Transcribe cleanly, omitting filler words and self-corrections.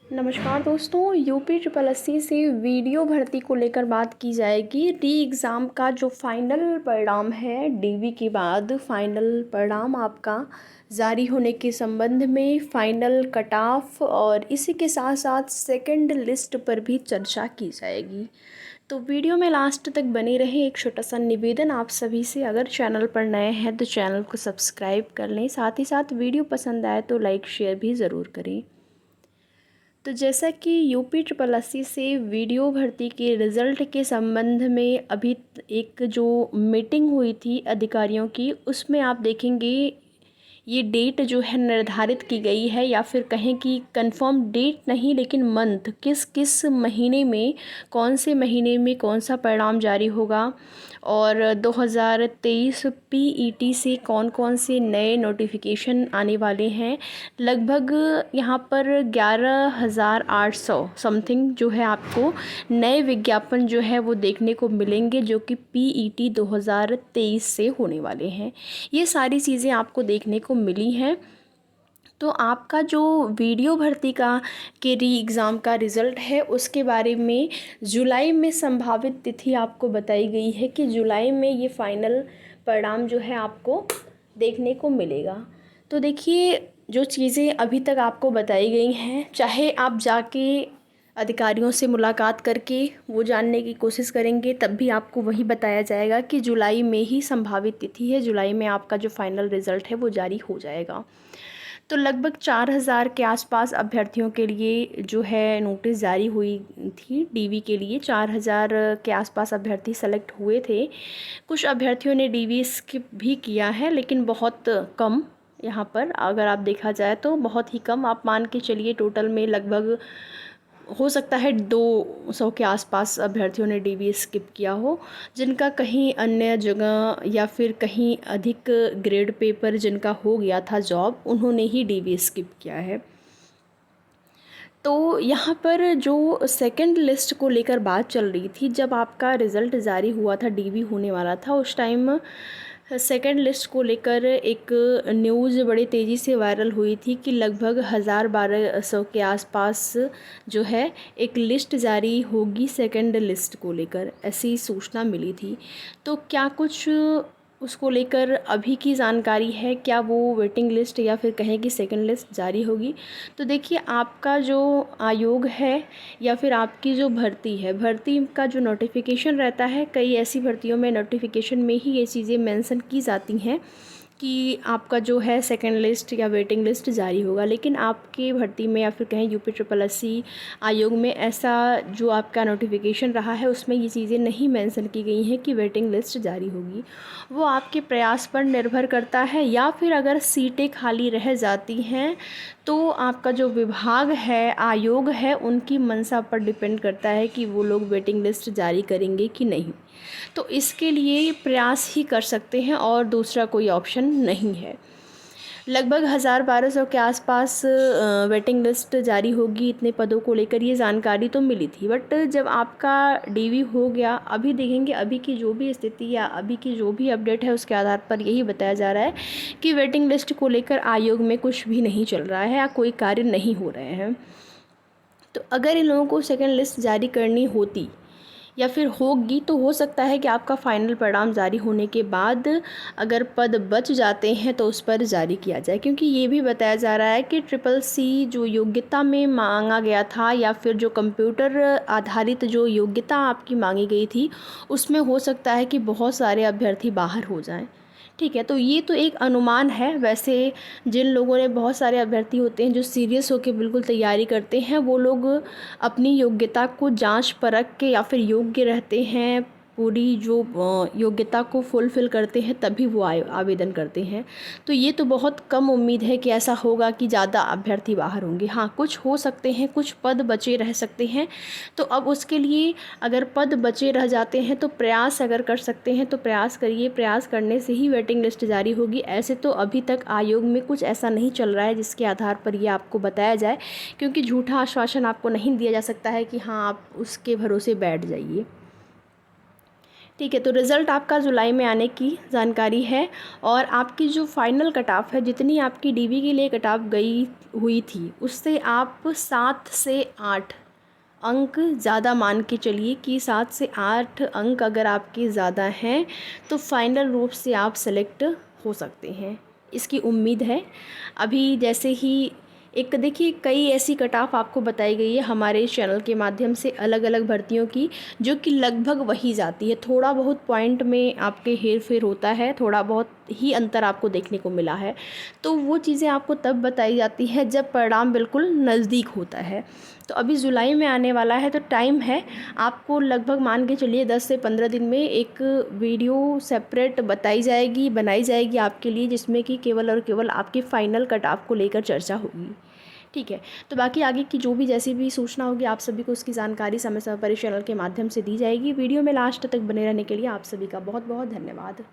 नमस्कार दोस्तों, UP triple SC से वीडियो भर्ती को लेकर बात की जाएगी। री एग्ज़ाम का जो फाइनल परिणाम है, डीवी के बाद फाइनल परिणाम आपका जारी होने के संबंध में फाइनल कट ऑफ और इसी के साथ साथ सेकंड लिस्ट पर भी चर्चा की जाएगी। तो वीडियो में लास्ट तक बने रहे। एक छोटा सा निवेदन आप सभी से, अगर चैनल पर नए हैं तो चैनल को सब्सक्राइब कर लें, साथ ही साथ वीडियो पसंद आए तो लाइक शेयर भी ज़रूर करें। तो जैसा कि यूपी ट्रिपल एससी से वीडियो भर्ती के रिज़ल्ट के संबंध में अभी एक जो मीटिंग हुई थी अधिकारियों की, उसमें आप देखेंगे ये डेट जो है निर्धारित की गई है, या फिर कहें कि कंफर्म डेट नहीं लेकिन मंथ, किस किस महीने में, कौन से महीने में कौन सा परिणाम जारी होगा और 2023 पीईटी से कौन कौन से नए नोटिफिकेशन आने वाले हैं। लगभग यहाँ पर 11,800 समथिंग जो है आपको नए विज्ञापन जो है वो देखने को मिलेंगे, जो कि पीईटी 2023 से होने वाले हैं। ये सारी चीज़ें आपको देखने को मिली हैं। तो आपका जो वीडियो भर्ती का के री एग्ज़ाम का रिज़ल्ट है, उसके बारे में जुलाई में संभावित तिथि आपको बताई गई है कि जुलाई में ये फाइनल परिणाम जो है आपको देखने को मिलेगा। तो देखिए, जो चीज़ें अभी तक आपको बताई गई हैं, चाहे आप जाके अधिकारियों से मुलाकात करके वो जानने की कोशिश करेंगे, तब भी आपको वही बताया जाएगा कि जुलाई में ही संभावित तिथि है, जुलाई में आपका जो फाइनल रिज़ल्ट है वो जारी हो जाएगा। तो लगभग 4,000 के आसपास अभ्यर्थियों के लिए जो है नोटिस जारी हुई थी। डीवी के लिए 4,000 के आसपास अभ्यर्थी सेलेक्ट हुए थे। कुछ अभ्यर्थियों ने डीवी स्किप भी किया है, लेकिन बहुत कम। यहाँ पर अगर आप देखा जाए तो बहुत ही कम, आप मान के चलिए टोटल में लगभग हो सकता है 200 के आसपास अभ्यर्थियों ने डीवी स्किप किया हो, जिनका कहीं अन्य जगह या फिर कहीं अधिक ग्रेड पेपर जिनका हो गया था जॉब, उन्होंने ही डीवी स्किप किया है। तो यहाँ पर जो सेकंड लिस्ट को लेकर बात चल रही थी, जब आपका रिज़ल्ट जारी हुआ था, डीवी होने वाला था, उस टाइम सेकंड लिस्ट को लेकर एक न्यूज़ बड़ी तेज़ी से वायरल हुई थी कि लगभग 1,000-1,200 के आसपास जो है एक लिस्ट जारी होगी सेकंड लिस्ट को लेकर, ऐसी सूचना मिली थी। तो क्या कुछ उसको लेकर अभी की जानकारी है, क्या वो वेटिंग लिस्ट या फिर कहें कि सेकंड लिस्ट जारी होगी? तो देखिए, आपका जो आयोग है या फिर आपकी जो भर्ती है, भर्ती का जो नोटिफिकेशन रहता है, कई ऐसी भर्तियों में नोटिफिकेशन में ही ये चीज़ें मेंशन की जाती हैं कि आपका जो है सेकंड लिस्ट या वेटिंग लिस्ट जारी होगा। लेकिन आपकी भर्ती में या फिर कहें यूपी ट्रिपल एससी आयोग में ऐसा जो आपका नोटिफिकेशन रहा है, उसमें ये चीज़ें नहीं मेंशन की गई हैं कि वेटिंग लिस्ट जारी होगी। वो आपके प्रयास पर निर्भर करता है, या फिर अगर सीटें खाली रह जाती हैं तो आपका जो विभाग है, आयोग है, उनकी मंशा पर डिपेंड करता है कि वो लोग वेटिंग लिस्ट जारी करेंगे कि नहीं। तो इसके लिए प्रयास ही कर सकते हैं और दूसरा कोई ऑप्शन नहीं है। लगभग 1,000-1,200 के आसपास वेटिंग लिस्ट जारी होगी, इतने पदों को लेकर ये जानकारी तो मिली थी। बट जब आपका डीवी हो गया, अभी देखेंगे अभी की जो भी स्थिति या अभी की जो भी अपडेट है, उसके आधार पर यही बताया जा रहा है कि वेटिंग लिस्ट को लेकर आयोग में कुछ भी नहीं चल रहा है या कोई कार्य नहीं हो रहे हैं। तो अगर इन लोगों को सेकंड लिस्ट जारी करनी होती या फिर होगी, तो हो सकता है कि आपका फाइनल परिणाम जारी होने के बाद अगर पद बच जाते हैं तो उस पर जारी किया जाए, क्योंकि ये भी बताया जा रहा है कि ट्रिपल सी जो योग्यता में मांगा गया था या फिर जो कंप्यूटर आधारित जो योग्यता आपकी मांगी गई थी, उसमें हो सकता है कि बहुत सारे अभ्यर्थी बाहर हो जाएं। ठीक है, तो ये तो एक अनुमान है। वैसे जिन लोगों ने, बहुत सारे अभ्यर्थी होते हैं जो सीरियस होकर बिल्कुल तैयारी करते हैं, वो लोग अपनी योग्यता को जांच परख के या फिर योग्य रहते हैं, पूरी जो योग्यता को फुलफ़िल करते हैं, तभी वो आवेदन करते हैं। तो ये तो बहुत कम उम्मीद है कि ऐसा होगा कि ज़्यादा अभ्यर्थी बाहर होंगे। हाँ, कुछ हो सकते हैं, कुछ पद बचे रह सकते हैं। तो अब उसके लिए अगर पद बचे रह जाते हैं तो प्रयास अगर कर सकते हैं तो प्रयास करिए, प्रयास करने से ही वेटिंग लिस्ट जारी होगी। ऐसे तो अभी तक आयोग में कुछ ऐसा नहीं चल रहा है जिसके आधार पर ये आपको बताया जाए, क्योंकि झूठा आश्वासन आपको नहीं दिया जा सकता है कि हाँ आप उसके भरोसे बैठ जाइए। ठीक है, तो रिज़ल्ट आपका जुलाई में आने की जानकारी है और आपकी जो फाइनल कट ऑफ है, जितनी आपकी डीवी के लिए कट ऑफ गई हुई थी, उससे आप 7 से 8 अंक ज़्यादा मान के चलिए कि 7 से 8 अंक अगर आपके ज़्यादा हैं तो फाइनल रूप से आप सेलेक्ट हो सकते हैं, इसकी उम्मीद है। अभी जैसे ही एक देखिए, कई ऐसी कट ऑफ आपको बताई गई है हमारे इस चैनल के माध्यम से अलग अलग भर्तियों की, जो कि लगभग वही जाती है। थोड़ा बहुत पॉइंट में आपके हेर फेर होता है, थोड़ा बहुत ही अंतर आपको देखने को मिला है, तो वो चीज़ें आपको तब बताई जाती हैं जब परिणाम बिल्कुल नज़दीक होता है। तो अभी जुलाई में आने वाला है, तो टाइम है, आपको लगभग मान के चलिए 10 से 15 दिन में एक वीडियो सेपरेट बनाई जाएगी आपके लिए, जिसमें कि केवल और केवल आपके फाइनल कट ऑफ को लेकर चर्चा होगी। ठीक है, तो बाकी आगे की जो भी जैसी भी सूचना होगी आप सभी को उसकी जानकारी समय समय पर इस चैनल के माध्यम से दी जाएगी। वीडियो में लास्ट तक बने रहने के लिए आप सभी का बहुत बहुत धन्यवाद।